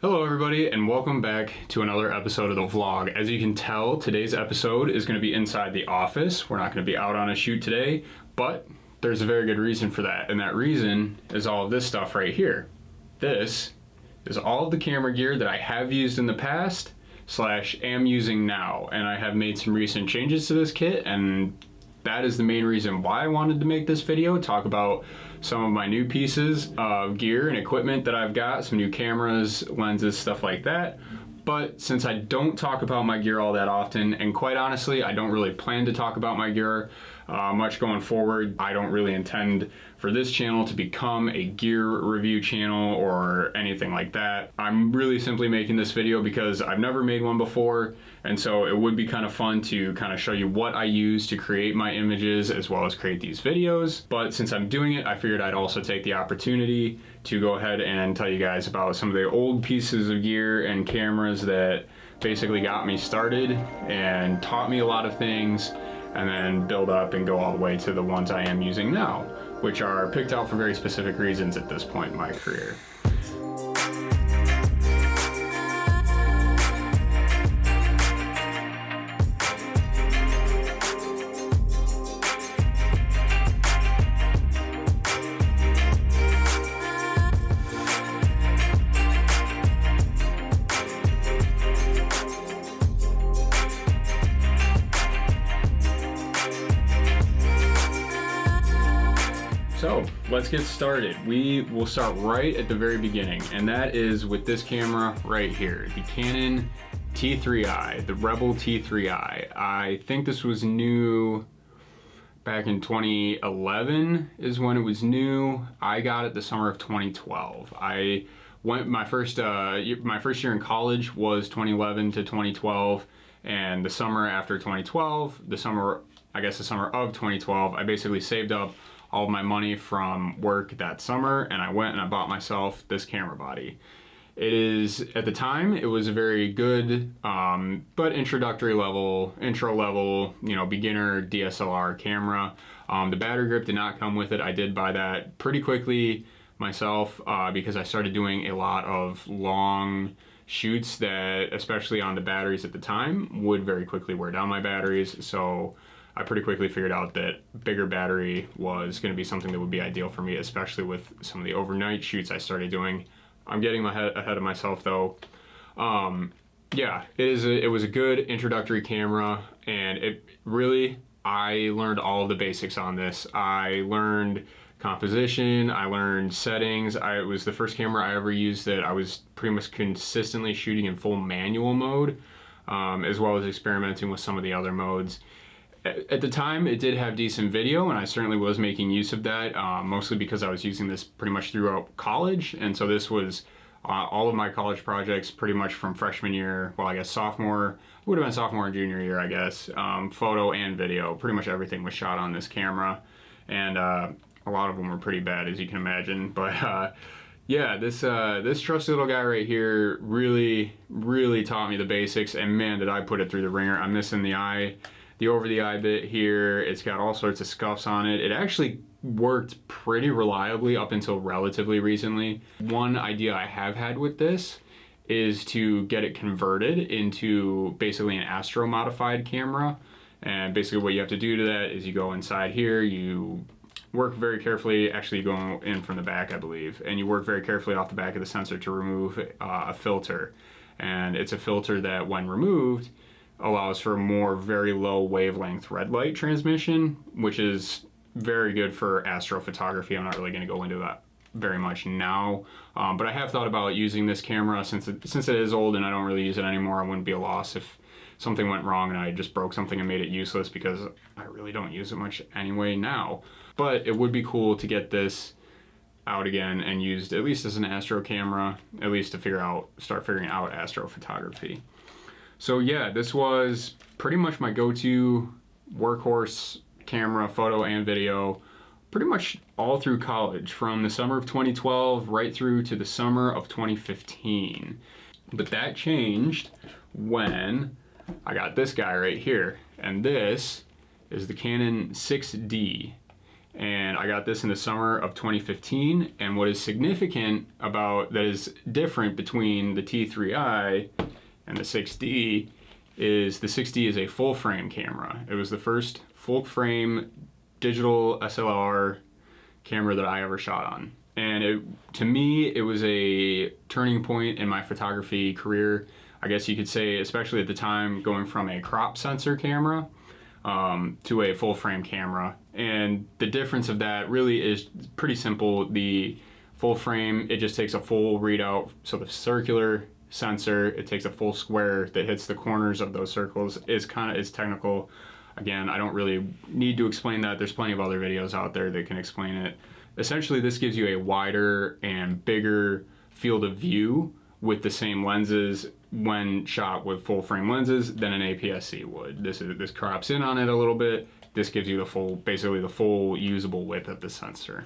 Hello everybody and welcome back to another episode of the vlog. As you can tell, today's episode is going to be inside the office. We're not going to be out on a shoot today, but there's a very good reason for that, and that reason is all of this stuff right here. This is all of the camera gear that I have used in the past / am using now, and I have made some recent changes to this kit, and that is the main reason why I wanted to make this video, talk about some of my new pieces of gear and equipment that I've got, some new cameras, lenses, stuff like that. But since I don't talk about my gear all that often, and quite honestly, I don't really plan to talk about my gear much going forward, I don't really intend for this channel to become a gear review channel or anything like that. I'm really simply making this video because I've never made one before, and so it would be kind of fun to kind of show you what I use to create my images as well as create these videos. But since I'm doing it, I figured I'd also take the opportunity to go ahead and tell you guys about some of the old pieces of gear and cameras that basically got me started and taught me a lot of things, and then build up and go all the way to the ones I am using now, which are picked out for very specific reasons at this point in my career. So let's get started. We will start right at the very beginning, and that is with this camera right here, the Canon T3i, the Rebel T3i. I think this was new back in 2011 is when it was new. I got it the summer of 2012. My first year in college was 2011 to 2012, and the summer after 2012, the summer of 2012, I basically saved up all of my money from work that summer, and I went and I bought myself this camera body. It is, at the time, it was a very good, but intro level, beginner DSLR camera. The battery grip did not come with it. I did buy that pretty quickly myself because I started doing a lot of long shoots that, especially on the batteries at the time, would very quickly wear down my batteries. So I pretty quickly figured out that bigger battery was going to be something that would be ideal for me, especially with some of the overnight shoots I started doing. I'm getting ahead of myself though. Yeah, it was a good introductory camera, and I learned all of the basics on this. I learned composition, I learned settings. It was the first camera I ever used that I was pretty much consistently shooting in full manual mode, as well as experimenting with some of the other modes. At the time, it did have decent video, and I certainly was making use of that, mostly because I was using this pretty much throughout college, and so this was all of my college projects pretty much from freshman year, well, I guess sophomore, would have been sophomore and junior year, I guess, photo and video. Pretty much everything was shot on this camera, and a lot of them were pretty bad, as you can imagine, but yeah, this trusty little guy right here really, really taught me the basics, and man, did I put it through the ringer. I'm missing the over the eye bit here. It's got all sorts of scuffs on it. It actually worked pretty reliably up until relatively recently. One idea I have had with this is to get it converted into basically an Astro modified camera. And basically what you have to do to that is you go inside here, you work very carefully, actually go in from the back, I believe, and you work very carefully off the back of the sensor to remove a filter. And it's a filter that, when removed, allows for more very low wavelength red light transmission, which is very good for astrophotography. I'm not really going to go into that very much now, but I have thought about using this camera since it is old and I don't really use it anymore. I wouldn't be a loss if something went wrong and I just broke something and made it useless, because I really don't use it much anyway now. But it would be cool to get this out again and used at least as an astro camera, at least to start figuring out astrophotography. So yeah, this was pretty much my go-to workhorse camera, photo and video, pretty much all through college, from the summer of 2012 right through to the summer of 2015. But that changed when I got this guy right here, and this is the Canon 6D. and I got this in the summer of 2015. And what is significant about that is different between the T3i and the 6D is the 6D is a full frame camera. It was the first full frame digital SLR camera that I ever shot on. And to me, it was a turning point in my photography career. I guess you could say, especially at the time, going from a crop sensor camera to a full frame camera. And the difference of that really is pretty simple. The full frame, it just takes a full readout. So the circular sensor, it takes a full square that hits the corners of those circles. It's technical. Again, I don't really need to explain that. There's plenty of other videos out there that can explain it. Essentially, this gives you a wider and bigger field of view with the same lenses when shot with full frame lenses than an APS-C would. This crops in on it a little bit. This gives you basically the full usable width of the sensor.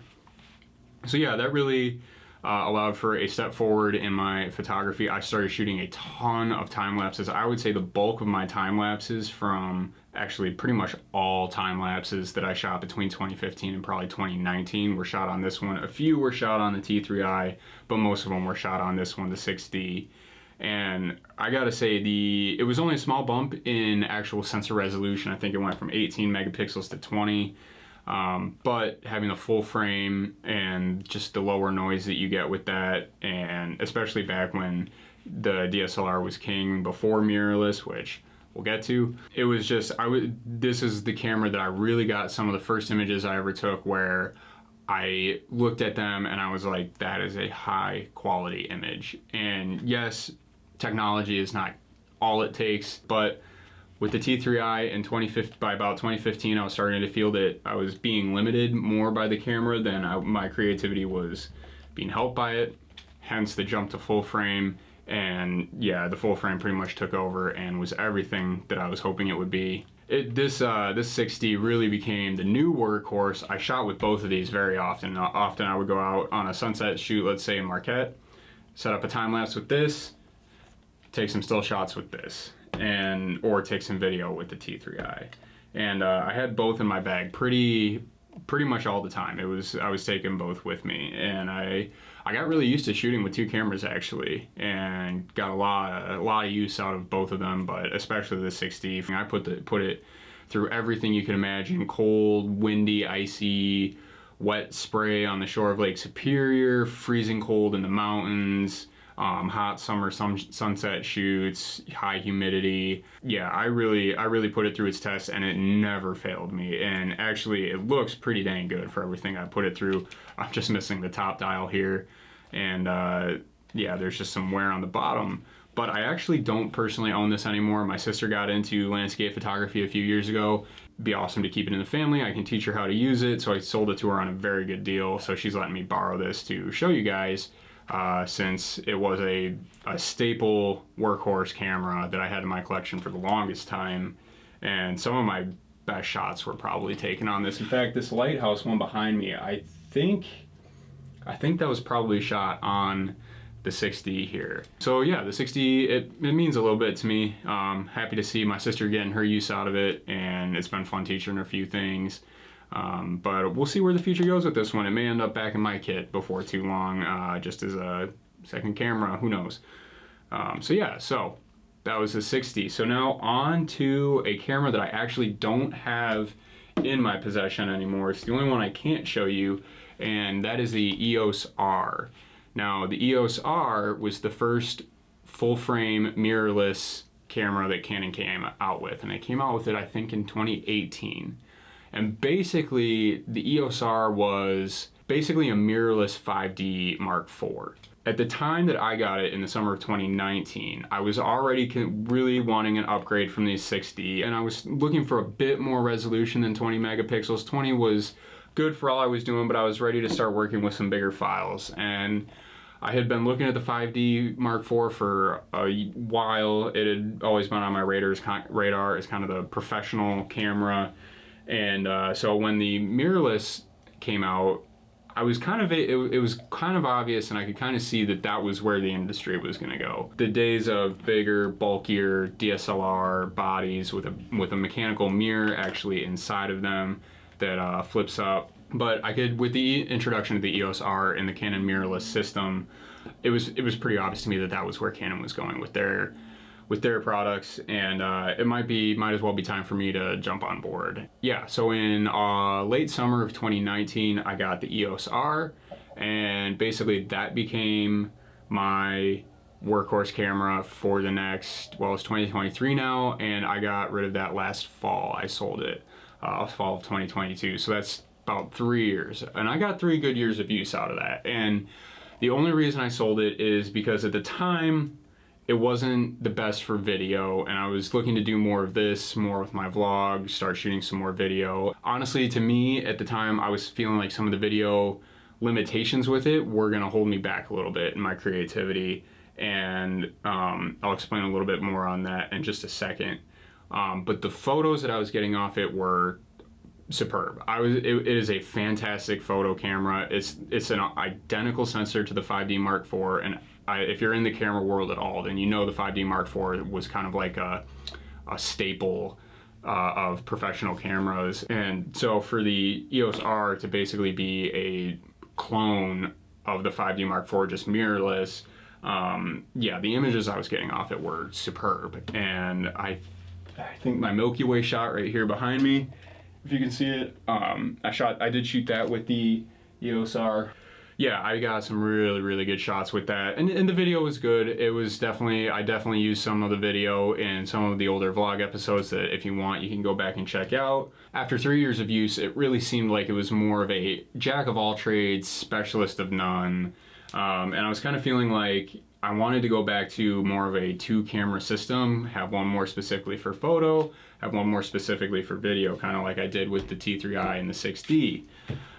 So yeah, that really allowed for a step forward in my photography. I started shooting a ton of time lapses. I would say the bulk of my time lapses, from actually pretty much all time lapses that I shot between 2015 and probably 2019, were shot on this one. A few were shot on the T3i, but most of them were shot on this one, the 6D. And I gotta say, it was only a small bump in actual sensor resolution. I think it went from 18 megapixels to 20. But having the full frame and just the lower noise that you get with that, and especially back when the DSLR was king before mirrorless, which we'll get to, it was just, this is the camera that I really got some of the first images I ever took where I looked at them and I was like, that is a high quality image. And yes, technology is not all it takes, but with the T3i in by about 2015, I was starting to feel that I was being limited more by the camera than my creativity was being helped by it. Hence the jump to full frame. And yeah, the full frame pretty much took over and was everything that I was hoping it would be. This 6D really became the new workhorse. I shot with both of these very often. Often I would go out on a sunset shoot, let's say in Marquette, set up a time lapse with this, take some still shots with this, or take some video with the T3i. And I had both in my bag pretty much all the time. I was taking both with me, and I got really used to shooting with two cameras actually, and got a lot of use out of both of them, but especially the 6D. I put it through everything you can imagine: cold, windy, icy, wet spray on the shore of Lake Superior, freezing cold in the mountains, hot summer sunset shoots, high humidity. Yeah, I really put it through its test, and it never failed me. And actually, it looks pretty dang good for everything I put it through. I'm just missing the top dial here, and yeah, there's just some wear on the bottom. But I actually don't personally own this anymore. My sister got into landscape photography a few years ago. It'd be awesome to keep it in the family. I can teach her how to use it, so I sold it to her on a very good deal. So she's letting me borrow this to show you guys. Since it was a staple workhorse camera that I had in my collection for the longest time, and some of my best shots were probably taken on this. In fact, this lighthouse one behind me, I think that was probably shot on the 6D here. So yeah, the 6D, it means a little bit to me. Happy to see my sister getting her use out of it, and it's been fun teaching her a few things. But we'll see where the future goes with this one. It may end up back in my kit before too long, just as a second camera, who knows. So yeah, so that was the 6D. So now on to a camera that I actually don't have in my possession anymore. It's the only one I can't show you, and that is the EOS R. Now, the EOS R was the first full-frame mirrorless camera that Canon came out with, and they came out with it, I think, in 2018. And basically, the EOS R was basically a mirrorless 5D Mark IV. At the time that I got it in the summer of 2019, I was already really wanting an upgrade from the 6D, and I was looking for a bit more resolution than 20 megapixels. 20 was good for all I was doing, but I was ready to start working with some bigger files. And I had been looking at the 5D Mark IV for a while. It had always been on my radar as kind of the professional camera. And so when the mirrorless came out, it was kind of obvious, and I could kind of see that was where the industry was going to go. The days of bigger, bulkier DSLR bodies with a mechanical mirror actually inside of them that flips up But I could, with the introduction of the EOS R and the Canon mirrorless system, it was pretty obvious to me that that was where Canon was going with their products, and it might as well be time for me to jump on board. Yeah, so in late summer of 2019, I got the EOS R, and basically that became my workhorse camera for the next, well, it's 2023 now, and I got rid of that last fall. I sold it fall of 2022, so that's about 3 years, and I got 3 good years of use out of that. And the only reason I sold it is because at the time it wasn't the best for video, and I was looking to do more of this, more with my vlog, start shooting some more video. Honestly, to me at the time, I was feeling like some of the video limitations with it were gonna hold me back a little bit in my creativity, and I'll explain a little bit more on that in just a second. But the photos that I was getting off it were superb. It is a fantastic photo camera. It's an identical sensor to the 5D Mark IV, and if you're in the camera world at all, then you know the 5D Mark IV was kind of like a staple of professional cameras. And so for the EOS R to basically be a clone of the 5D Mark IV, just mirrorless, yeah, the images I was getting off it were superb. And I think my Milky Way shot right here behind me, if you can see it, I did shoot that with the EOS R. Yeah, I got some really good shots with that, and the video was good. It was I definitely used some of the video in some of the older vlog episodes that if you want, you can go back and check out. After 3 years of use, it really seemed like it was more of a jack of all trades, specialist of none, and I was kind of feeling like I wanted to go back to more of a 2-camera system, have one more specifically for photo, have one more specifically for video, kind of like I did with the T3i and the 6D.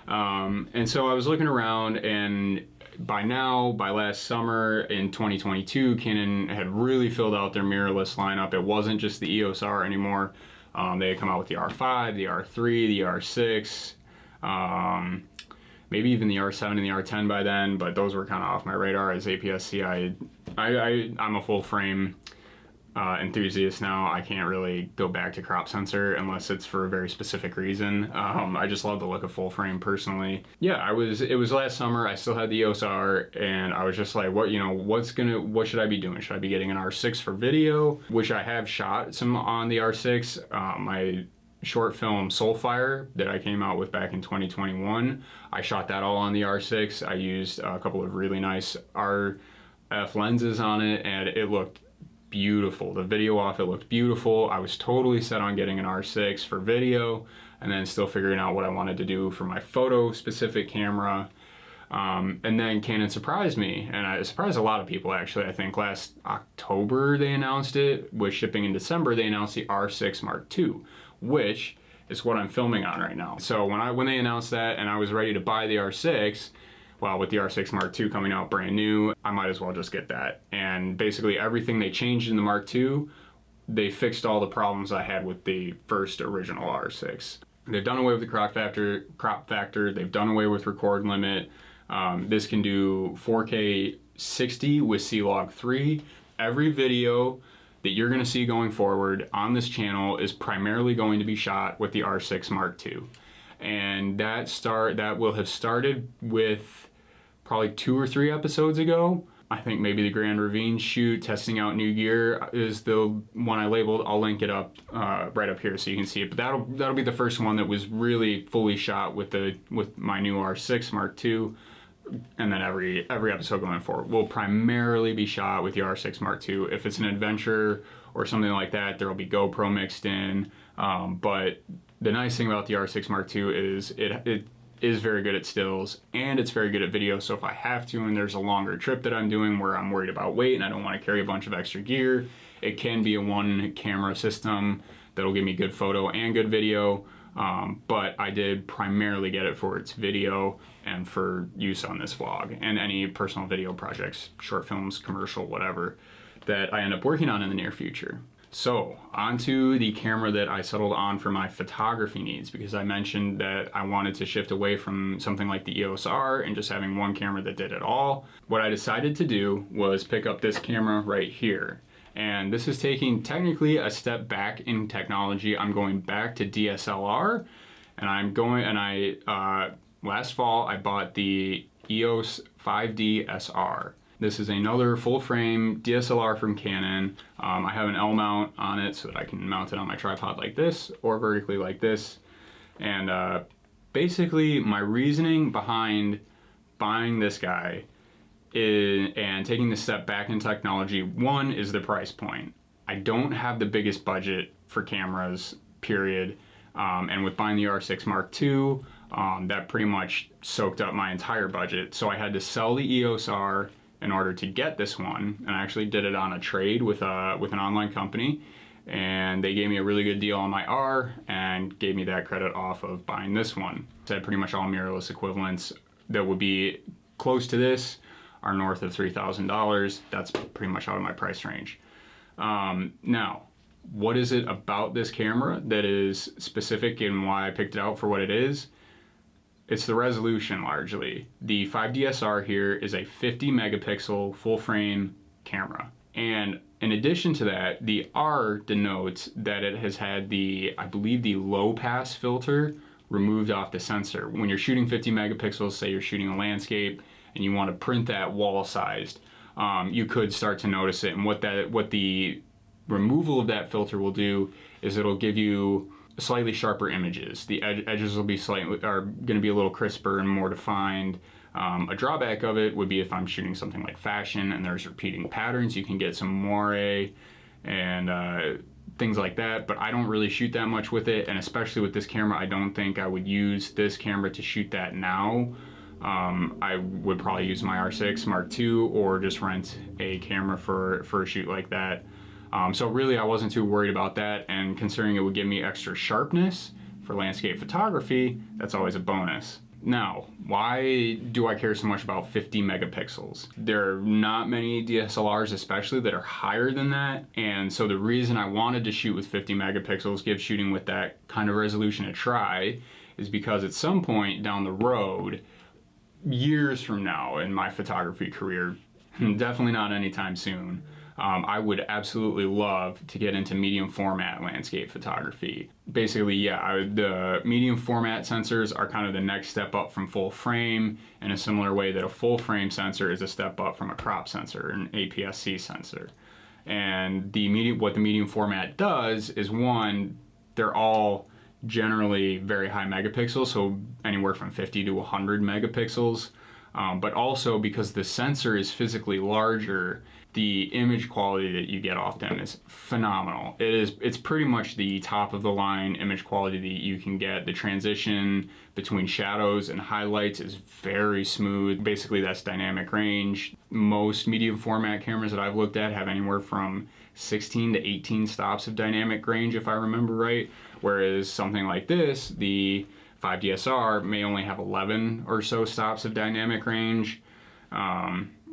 And so I was looking around, and by last summer in 2022, Canon had really filled out their mirrorless lineup. It wasn't just the EOS R anymore. They had come out with the R5, the R3, the R6, maybe even the R7 and the R10 by then, but those were kind of off my radar. As APS-C, I'm a full frame enthusiast now. I can't really go back to crop sensor unless it's for a very specific reason. I just love the look of full frame personally. Yeah, it was last summer. I still had the EOS R, and I was just like, what should I be doing? Should I be getting an R6 for video, which I have shot some on the R6. My short film Soulfire that I came out with back in 2021, I shot that all on the R6. I used a couple of really nice RF lenses on it, and it looked beautiful. The video off it looked beautiful. I was totally set on getting an R6 for video, and then still figuring out what I wanted to do for my photo specific camera. And then Canon surprised me, and it surprised a lot of people actually. I think last October they announced it. With shipping in December, they announced the R6 Mark II, which is what I'm filming on right now. So when they announced that and I was ready to buy the R6, well, with the R6 Mark II coming out brand new, I might as well just get that. And basically everything they changed in the Mark II, they fixed all the problems I had with the first original R6. They've done away with the crop factor, they've done away with record limit. This can do 4K 60 with C-Log 3. Every video that you're gonna see going forward on this channel is primarily going to be shot with the R6 Mark II. And that will have started with probably 2 or 3 episodes ago. I think maybe the Grand Ravine shoot, testing out new gear, is the one I labeled. I'll link it up right up here so you can see it. But that'll be the first one that was really fully shot with my new R6 Mark II. And then every episode going forward will primarily be shot with the R6 Mark II. If it's an adventure or something like that, there will be GoPro mixed in. But the nice thing about the R6 Mark II is it is very good at stills, and it's very good at video. So if I have to, and there's a longer trip that I'm doing where I'm worried about weight and I don't want to carry a bunch of extra gear, it can be a 1-camera system that'll give me good photo and good video. But I did primarily get it for its video and for use on this vlog and any personal video projects, short films, commercial, whatever, that I end up working on in the near future. So onto the camera that I settled on for my photography needs, because I mentioned that I wanted to shift away from something like the EOS R and just having one camera that did it all. What I decided to do was pick up this camera right here. And this is taking technically a step back in technology. I'm going back to DSLR, And last fall I bought the EOS 5D SR. This is another full frame DSLR from Canon. I have an L mount on it so that I can mount it on my tripod like this or vertically like this. And basically my reasoning behind buying this guy and taking the step back in technology, one is the price point. I don't have the biggest budget for cameras, period. And with buying the R6 Mark II, that pretty much soaked up my entire budget. So I had to sell the EOS R in order to get this one, and I actually did it on a trade with an online company, and they gave me a really good deal on my R and gave me that credit off of buying this one. So I had pretty much all mirrorless equivalents that would be close to this are north of $3,000. That's pretty much out of my price range. Now, what is it about this camera that is specific and why I picked it out for what it is? It's the resolution largely. The 5DSR here is a 50 megapixel full frame camera. And in addition to that, the R denotes that it has had I believe the low pass filter removed off the sensor. When you're shooting 50 megapixels, say you're shooting a landscape and you want to print that wall sized, you could start to notice it. And what the removal of that filter will do is it'll give you slightly sharper images. The edges will be going to be a little crisper and more defined. A drawback of it would be if I'm shooting something like fashion and there's repeating patterns, you can get some moire and things like that, but I don't really shoot that much with it, and especially with this camera, I don't think I would use this camera to shoot that now. I would probably use my R6 Mark II or just rent a camera for a shoot like that. So really I wasn't too worried about that, and considering it would give me extra sharpness for landscape photography, that's always a bonus. Now, why do I care so much about 50 megapixels? There are not many DSLRs especially that are higher than that, and so the reason I wanted to shoot with 50 megapixels, give shooting with that kind of resolution a try, is because at some point down the road, years from now in my photography career, definitely not anytime soon, I would absolutely love to get into medium format landscape photography. Basically, the medium format sensors are kind of the next step up from full frame, in a similar way that a full frame sensor is a step up from a crop sensor, an APS-C sensor. And what the medium format does is, one, they're all generally very high megapixels, so anywhere from 50 to 100 megapixels. But also because the sensor is physically larger, the image quality that you get off them is phenomenal. It's pretty much the top of the line image quality that you can get. The transition between shadows and highlights is very smooth. Basically, that's dynamic range. Most medium format cameras that I've looked at have anywhere from 16 to 18 stops of dynamic range, if I remember right. Whereas something like this, the 5DSR, may only have 11 or so stops of dynamic range,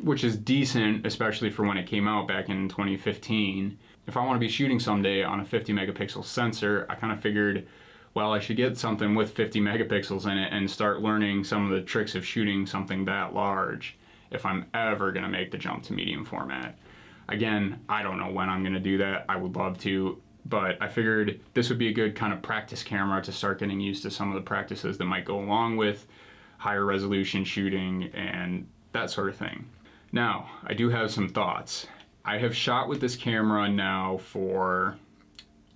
which is decent, especially for when it came out back in 2015. If I want to be shooting someday on a 50 megapixel sensor, I kind of figured, well, I should get something with 50 megapixels in it and start learning some of the tricks of shooting something that large if I'm ever going to make the jump to medium format. Again, I don't know when I'm going to do that. I would love to, but I figured this would be a good kind of practice camera to start getting used to some of the practices that might go along with higher resolution shooting and that sort of thing. Now, I do have some thoughts. I have shot with this camera now for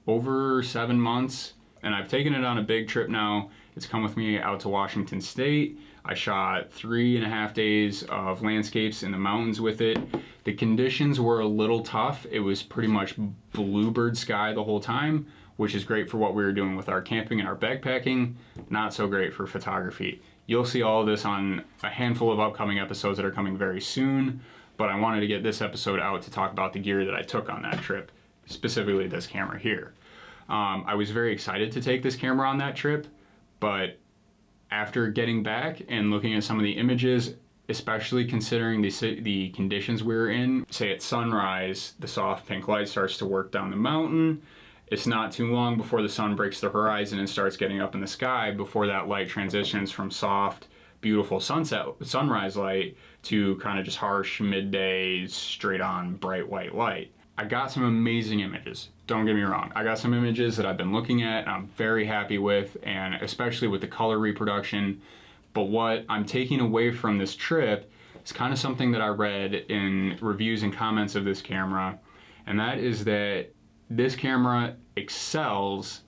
over 7 months, and I've taken it on a big trip now. It's come with me out to Washington State. I shot 3.5 days of landscapes in the mountains with it. The conditions were a little tough. It was pretty much bluebird sky the whole time, which is great for what we were doing with our camping and our backpacking. Not so great for photography. You'll see all of this on a handful of upcoming episodes that are coming very soon, but I wanted to get this episode out to talk about the gear that I took on that trip, specifically this camera here. I was very excited to take this camera on that trip, but after getting back and looking at some of the images, especially considering the conditions we were in, say at sunrise, the soft pink light starts to work down the mountain. It's not too long before the sun breaks the horizon and starts getting up in the sky before that light transitions from soft, beautiful sunrise light to kind of just harsh midday, straight on bright white light. I got some amazing images. Don't get me wrong. I got some images that I've been looking at and I'm very happy with, and especially with the color reproduction. But what I'm taking away from this trip is kind of something that I read in reviews and comments of this camera, and that is that this camera excels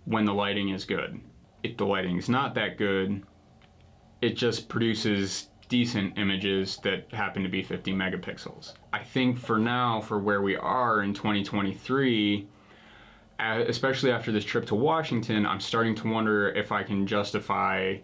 when the lighting is good. If the lighting is not that good, it just produces decent images that happen to be 50 megapixels. I think for now, for where we are in 2023, especially after this trip to Washington, I'm starting to wonder if I can justify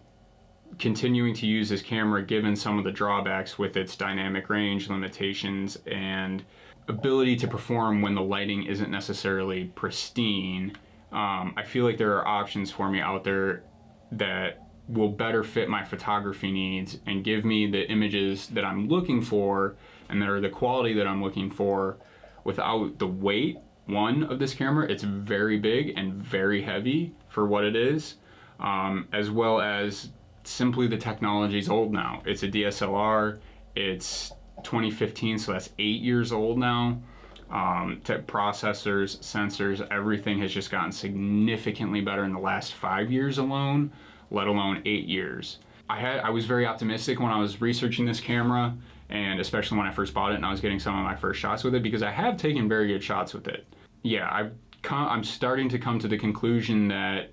continuing to use this camera given some of the drawbacks with its dynamic range limitations and ability to perform when the lighting isn't necessarily pristine. I feel like there are options for me out there that will better fit my photography needs and give me the images that I'm looking for and that are the quality that I'm looking for without the weight, one, of this camera. It's very big and very heavy for what it is, as well as simply the technology's old now. It's a DSLR, it's 2015, so that's 8 years old now. Processors, sensors, everything has just gotten significantly better in the last 5 years alone, let alone 8 years. I was very optimistic when I was researching this camera, and especially when I first bought it and I was getting some of my first shots with it, because I have taken very good shots with it. Yeah, I'm starting to come to the conclusion that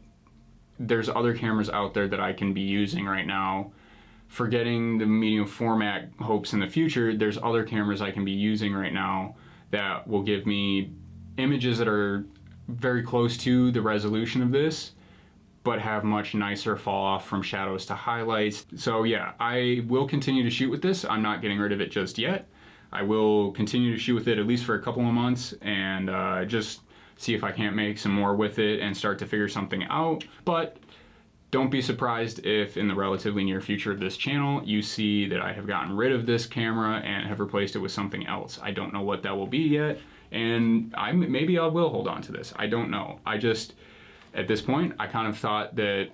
there's other cameras out there that I can be using right now. Forgetting the medium format hopes in the future, there's other cameras I can be using right now that will give me images that are very close to the resolution of this, but have much nicer fall off from shadows to highlights. So yeah, I will continue to shoot with this. I'm not getting rid of it just yet. I will continue to shoot with it at least for a couple of months and just see if I can't make some more with it and start to figure something out. But don't be surprised if in the relatively near future of this channel, you see that I have gotten rid of this camera and have replaced it with something else. I don't know what that will be yet, and maybe I will hold on to this. I don't know. At this point, I kind of thought that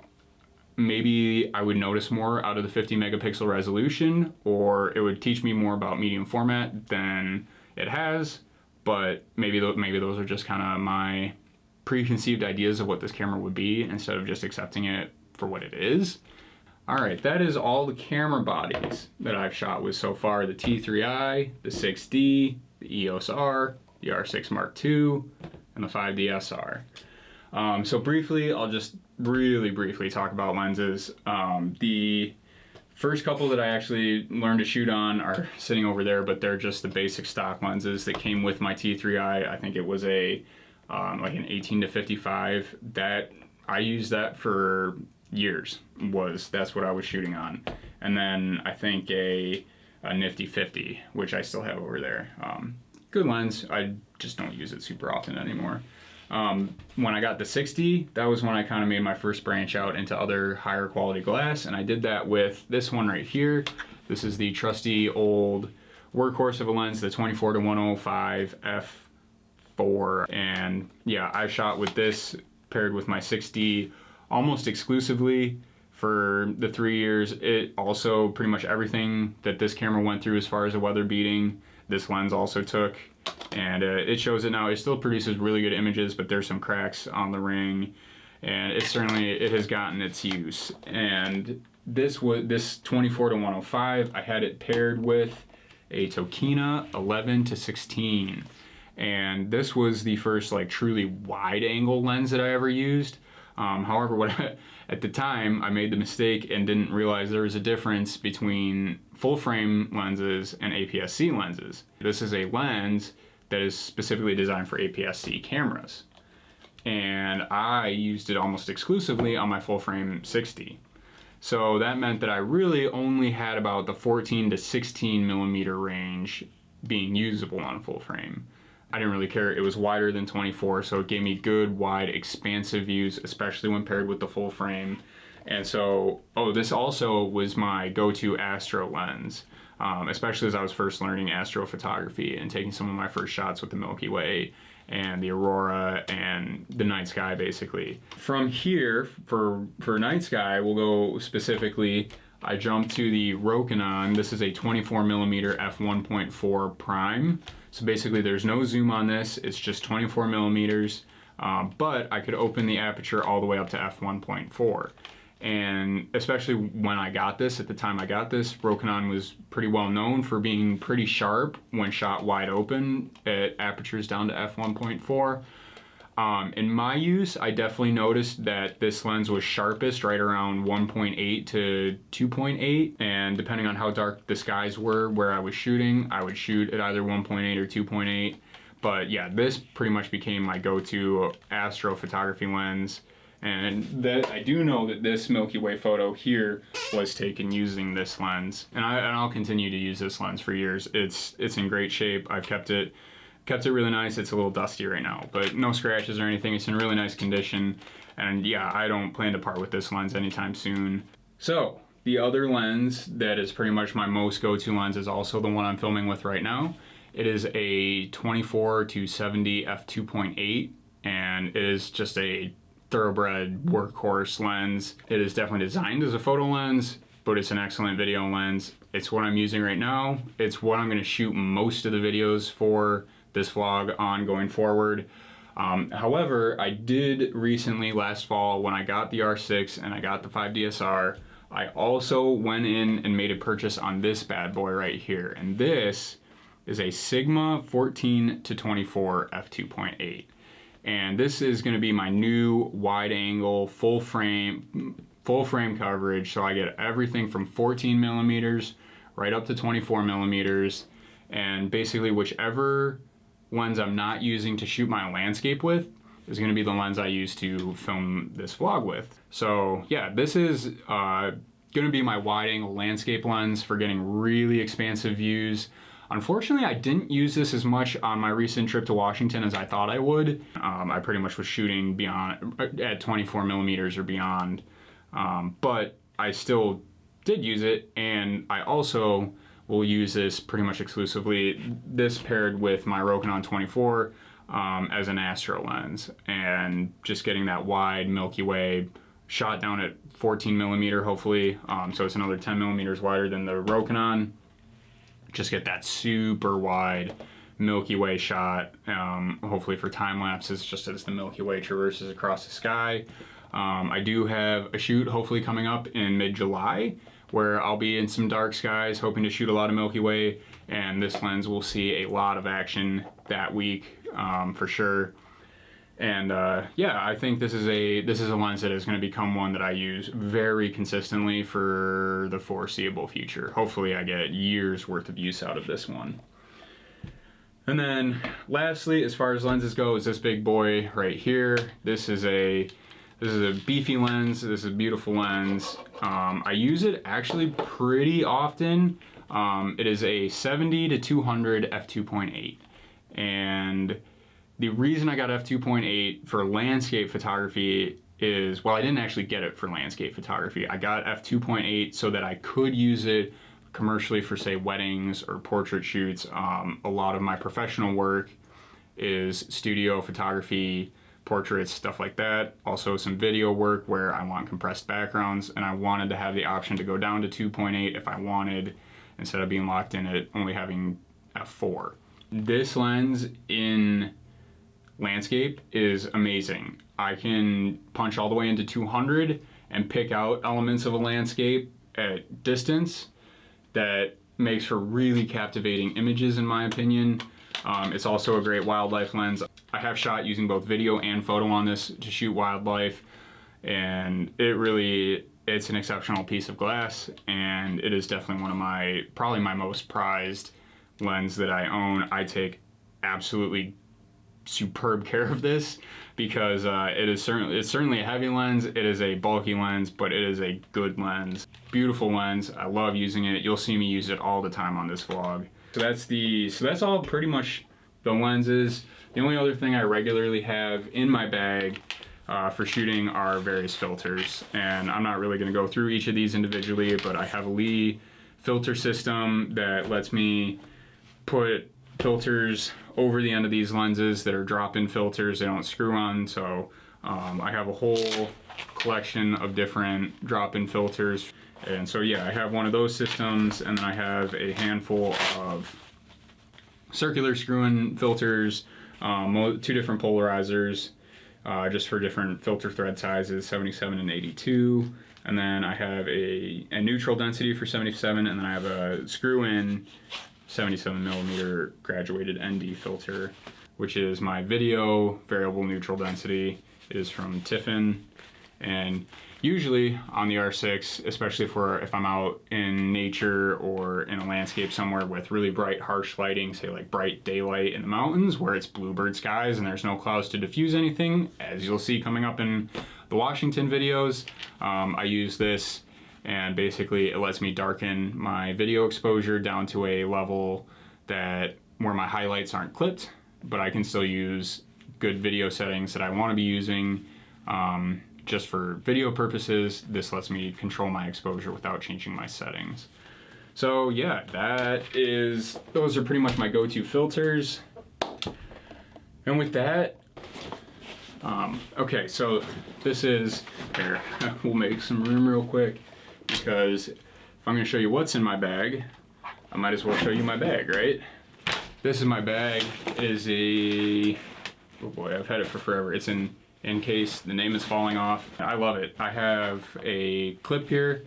maybe I would notice more out of the 50 megapixel resolution, or it would teach me more about medium format than it has, but maybe those are just kind of my preconceived ideas of what this camera would be instead of just accepting it for what it is. All right, that is all the camera bodies that I've shot with so far: the T3i, the 6D, the EOS R, the R6 Mark II, and the 5D SR. So briefly, I'll just really briefly talk about lenses. The first couple that I actually learned to shoot on are sitting over there, but they're just the basic stock lenses that came with my T3i. I think it was like an 18-55. That I used that for years. That's what I was shooting on. And then I think a nifty 50, which I still have over there. Good lens. I just don't use it super often anymore. When I got the 60, that was when I kind of made my first branch out into other higher quality glass, and I did that with this one right here. This is the trusty old workhorse of a lens, the 24-105 f4, and yeah, I shot with this paired with my 6D almost exclusively for the 3 years. It also, pretty much everything that this camera went through as far as the weather beating, this lens also took. And it shows it now. It still produces really good images, but there's some cracks on the ring, and it has gotten its use. And this 24-105, I had it paired with a Tokina 11-16, and this was the first like truly wide angle lens that I ever used. However, at the time I made the mistake and didn't realize there was a difference between full frame lenses and APS-C lenses. This is a lens that is specifically designed for APS-C cameras, and I used it almost exclusively on my full frame 60. So that meant that I really only had about the 14 to 16 millimeter range being usable on full frame. I didn't really care. It was wider than 24, so it gave me good, wide, expansive views, especially when paired with the full frame. And so, this also was my go-to astro lens, especially as I was first learning astrophotography and taking some of my first shots with the Milky Way and the aurora and the night sky, basically. From here, for night sky, we'll go specifically I jumped to the Rokinon. This is a 24mm f1.4 prime. So basically there's no zoom on this, it's just 24 millimeters, but I could open the aperture all the way up to f1.4. And especially when I got this, at the time I got this, Rokinon was pretty well known for being pretty sharp when shot wide open at apertures down to f1.4. In my use, I definitely noticed that this lens was sharpest right around 1.8 to 2.8, and depending on how dark the skies were where I was shooting, I would shoot at either 1.8 or 2.8. But yeah, this pretty much became my go-to astrophotography lens. And that I do know that this Milky Way photo here was taken using this lens, and I'll continue to use this lens for years. It's in great shape. I've kept it really nice. It's a little dusty right now, but no scratches or anything. It's in really nice condition, and yeah, I don't plan to part with this lens anytime soon. So the other lens that is pretty much my most go-to lens is also the one I'm filming with right now. It is a 24 to 70 f2.8, and it is just a thoroughbred workhorse lens. It is definitely designed as a photo lens, but it's an excellent video lens. It's what I'm using right now. It's what I'm going to shoot most of the videos for this vlog on going forward. However, I did recently, last fall, when I got the R6 and I got the 5DSR, I also went in and made a purchase on this bad boy right here. And this is a Sigma 14 to 24 f2.8. And this is going to be my new wide angle full frame coverage, so I get everything from 14 millimeters right up to 24 millimeters, and basically whichever lens I'm not using to shoot my landscape with is going to be the lens I use to film this vlog with. So yeah, this is going to be my wide angle landscape lens for getting really expansive views. Unfortunately, I didn't use this as much on my recent trip to Washington as I thought I would. I pretty much was shooting beyond at 24 millimeters or beyond, but I still did use it, and I also will use this pretty much exclusively, this paired with my Rokinon 24 as an astro lens, and just getting that wide Milky Way shot down at 14 millimeter hopefully, so it's another 10 millimeters wider than the Rokinon. Just get that super wide Milky Way shot, hopefully for time lapses, just as the Milky Way traverses across the sky. I do have a shoot hopefully coming up in mid-July where I'll be in some dark skies hoping to shoot a lot of Milky Way, and this lens will see a lot of action that week for sure. And yeah, I think this is a lens that is going to become one that I use very consistently for the foreseeable future. Hopefully I get years worth of use out of this one. And then lastly, as far as lenses go, is this big boy right here. This is a beefy lens. This is a beautiful lens. I use it actually pretty often. It is a 70 to 200 f2.8, and the reason I got f2.8 for landscape photography is, well, I didn't actually get it for landscape photography. I got f2.8 so that I could use it commercially for, say, weddings or portrait shoots. A lot of my professional work is studio photography, portraits, stuff like that. Also some video work where I want compressed backgrounds, and I wanted to have the option to go down to 2.8 if I wanted, instead of being locked in at only having f4. This lens in landscape is amazing. I can punch all the way into 200 and pick out elements of a landscape at distance that makes for really captivating images, in my opinion. It's also a great wildlife lens. I have shot using both video and photo on this to shoot wildlife, and it's an exceptional piece of glass, and it is definitely one of probably my most prized lens that I own. I take absolutely superb care of this because it's certainly a heavy lens, it is a bulky lens, but it is a good lens. Beautiful lens. I love using it. You'll see me use it all the time on this vlog. So that's all pretty much the lenses. The only other thing I regularly have in my bag for shooting are various filters, and I'm not really going to go through each of these individually, but I have a Lee filter system that lets me put filters over the end of these lenses that are drop-in filters. They don't screw on, so I have a whole collection of different drop-in filters. And so yeah, I have one of those systems, and then I have a handful of circular screw-in filters, 2 different polarizers, just for different filter thread sizes, 77 and 82. And then I have a neutral density for 77, and then I have a screw-in 77 millimeter graduated ND filter, which is my video variable neutral density. It is from Tiffin, and usually on the R6, especially if I'm out in nature or in a landscape somewhere with really bright, harsh lighting, say like bright daylight in the mountains where it's bluebird skies and there's no clouds to diffuse anything, as you'll see coming up in the Washington videos, I use this, and basically it lets me darken my video exposure down to a level that where my highlights aren't clipped, but I can still use good video settings that I want to be using. Just for video purposes, this lets me control my exposure without changing my settings. So yeah, those are pretty much my go-to filters. And with that, okay, so this is, here, we'll make some room real quick, because if I'm gonna show you what's in my bag, I might as well show you my bag, right? This is my bag. It is oh boy, I've had it for forever. It's in case the name is falling off. I love it. I have a clip here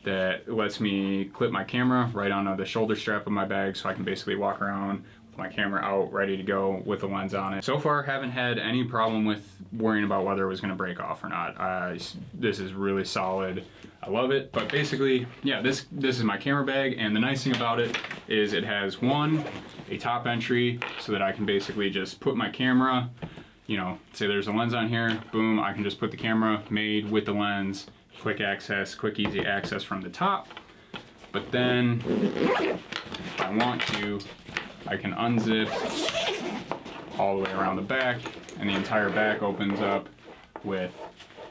that lets me clip my camera right onto the shoulder strap of my bag, so I can basically walk around with my camera out ready to go with the lens on it. So far, haven't had any problem with worrying about whether it was gonna break off or not. This is really solid. I love it. But basically, yeah, this is my camera bag, and the nice thing about it is it has a top entry so that I can basically just put my camera, you know, say there's a lens on here, boom, I can just put the camera made with the lens, quick access, quick easy access from the top. But then if I want to, I can unzip all the way around the back, and the entire back opens up with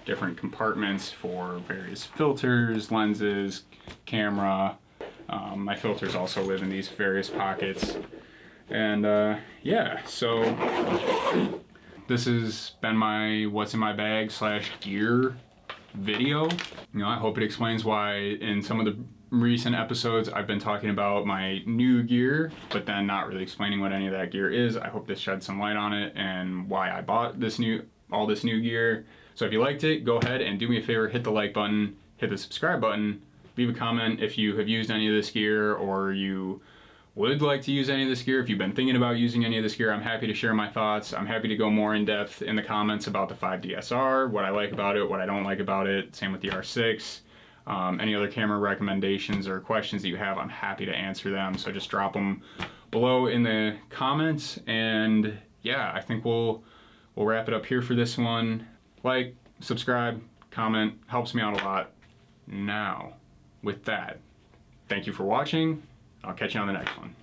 different compartments for various filters, lenses, camera. My filters also live in these various pockets. And yeah, so this has been my what's in my bag / gear video. You know, I hope it explains why in some of the recent episodes I've been talking about my new gear, but then not really explaining what any of that gear is. I hope this sheds some light on it and why I bought all this new gear. So if you liked it, go ahead and do me a favor, hit the like button, hit the subscribe button, leave a comment if you have used any of this gear or you would like to use any of this gear. If you've been thinking about using any of this gear, I'm happy to share my thoughts. I'm happy to go more in depth in the comments about the 5DSR, what I like about it, what I don't like about it. Same with the R6. Any other camera recommendations or questions that you have, I'm happy to answer them. So just drop them below in the comments. And yeah, I think we'll wrap it up here for this one. Like, subscribe, comment, helps me out a lot. Now, with that, thank you for watching. I'll catch you on the next one.